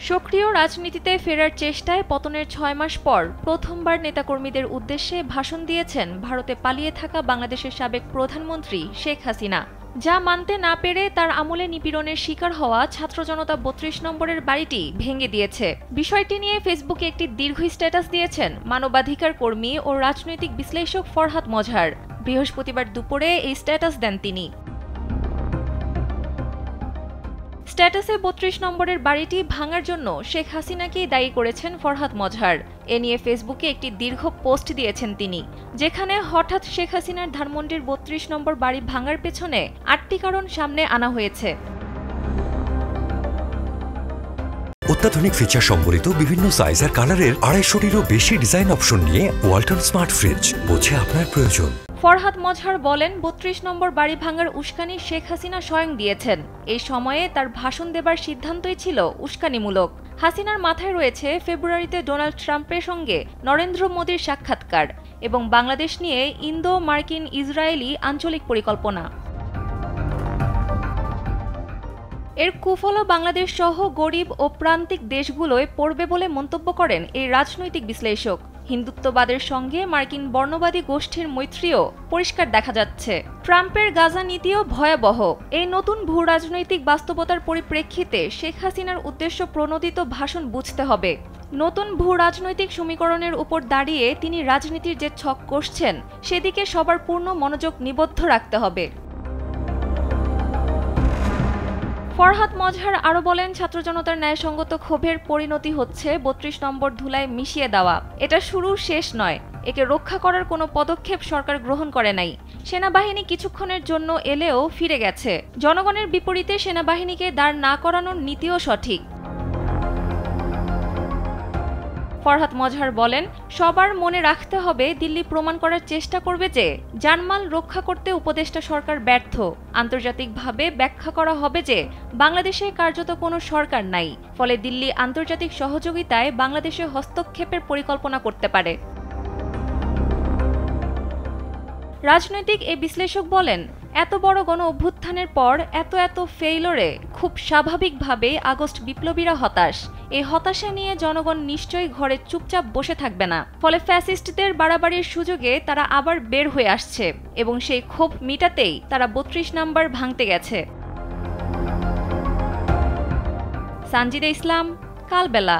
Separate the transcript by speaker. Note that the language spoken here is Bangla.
Speaker 1: সক্রিয় রাজনীতিতে ফেরার চেষ্টায় পতনের ৬ মাস পর প্রথমবার নেতাকর্মীদের উদ্দেশ্যে ভাষণ দিয়েছেন ভারতে পালিয়ে থাকা বাংলাদেশের সাবেক প্রধানমন্ত্রী শেখ হাসিনা। যা মানতে না পেরে তার আমলে নিপীড়নের শিকার হওয়া ছাত্র জনতা ৩২ নম্বরের বাড়িটি ভেঙে দিয়েছে। বিষয়টি নিয়ে ফেসবুকে একটি দীর্ঘ স্ট্যাটাস দিয়েছেন মানবাধিকার কর্মী ও রাজনৈতিক বিশ্লেষক ফরহাদ মজহার। বৃহস্পতিবার দুপুরে এই স্ট্যাটাস দেন তিনি। স্ট্যাটাসে ৩২ নম্বরের বাড়িটি ভাঙার জন্য শেখ হাসিনাকেই দায়ী করেছেন ফরহাদ মজহার। এ নিয়ে ফেসবুকে একটি দীর্ঘ পোস্ট দিয়েছেন তিনি, যেখানে হঠাৎ শেখ হাসিনার ধানমন্ডির ৩২ নম্বর বাড়ি ভাঙার পেছনে ৮টি কারণ সামনে আনা হয়েছে।
Speaker 2: অত্যাধুনিক ফিচার সম্বলিত বিভিন্ন সাইজ আর কালারের ২৫০টিরও বেশি ডিজাইন অপশন নিয়ে ওয়ালটন স্মার্ট ফ্রিজ, বোঝে আপনার প্রয়োজন।
Speaker 1: ফরহাদ মজহার বলেন, ৩২ নম্বর বাড়ি ভাঙার উস্কানি শেখ হাসিনা স্বয়ং দিয়েছেন। এই সময়ে তার ভাষণ দেবার সিদ্ধান্তই ছিল উস্কানিমূলক। হাসিনার মাথায় রয়েছে ফেব্রুয়ারিতে ডোনাল্ড ট্রাম্পের সঙ্গে নরেন্দ্র মোদির সাক্ষাৎকার এবং বাংলাদেশ নিয়ে ইন্দো মার্কিন ইসরায়েলি আঞ্চলিক পরিকল্পনা। এর কুফল বাংলাদেশ সহ গরিব ও প্রান্তিক দেশগুলোয় পড়বে বলে মন্তব্য করেন এই রাজনৈতিক বিশ্লেষক। হিন্দুত্ববাদের সঙ্গে মার্কিন বর্ণবাদী গোষ্ঠীর মৈত্রীও পরিষ্কার দেখা যাচ্ছে। ট্রাম্পের গাজা নীতিও ভয়াবহ। এই নতুন ভূ রাজনৈতিক বাস্তবতার পরিপ্রেক্ষিতে শেখ হাসিনার উদ্দেশ্য প্রণোদিত ভাষণ বুঝতে হবে। নতুন ভূ রাজনৈতিক সমীকরণের উপর দাঁড়িয়ে তিনি রাজনীতির যে ছক কষছেন, সেদিকে সবার পূর্ণ মনোযোগ নিবদ্ধ রাখতে হবে। ফরহাদ মজহার আরও বলেন, ছাত্র জনতার ন্যায়সঙ্গত ক্ষোভের পরিণতি হচ্ছে ৩২ নম্বর ধুলায় মিশিয়ে দেওয়া। এটা শুরু শেষ নয়। একে রক্ষা করার কোনো পদক্ষেপ সরকার গ্রহণ করে নাই। সেনাবাহিনী কিছুক্ষণের জন্য এলেও ফিরে গেছে। জনগণের বিপরীতে সেনাবাহিনীকে দাঁড় না করানোর নীতিও সঠিক। ফরহাদ মজহার বলেন, সবার মনে রাখতে হবে, দিল্লি প্রমাণ করার চেষ্টা করবে যে জানমাল রক্ষা করতে উপদেষ্টা সরকার ব্যর্থ। আন্তর্জাতিকভাবে ব্যাখ্যা করা হবে যে বাংলাদেশে কার্যত কোনো সরকার নাই, ফলে দিল্লি আন্তর্জাতিক সহযোগিতায় বাংলাদেশে হস্তক্ষেপের পরিকল্পনা করতে পারে। রাজনৈতিক এই বিশ্লেষক বলেন, এত বড় গণ অভ্যুত্থানের পর এত ফেইলরে খুব স্বাভাবিকভাবেই আগস্ট বিপ্লবীরা হতাশ। এই হতাশা নিয়ে জনগণ নিশ্চয়ই ঘরে চুপচাপ বসে থাকবে না। ফলে ফ্যাসিস্টদের বাড়াবাড়ির সুযোগে তারা আবার বের হয়ে আসছে এবং সেই ক্ষোভ মিটাতেই তারা ৩২ নম্বর ভাঙতে গেছে। সানজিদা ইসলাম, কালবেলা।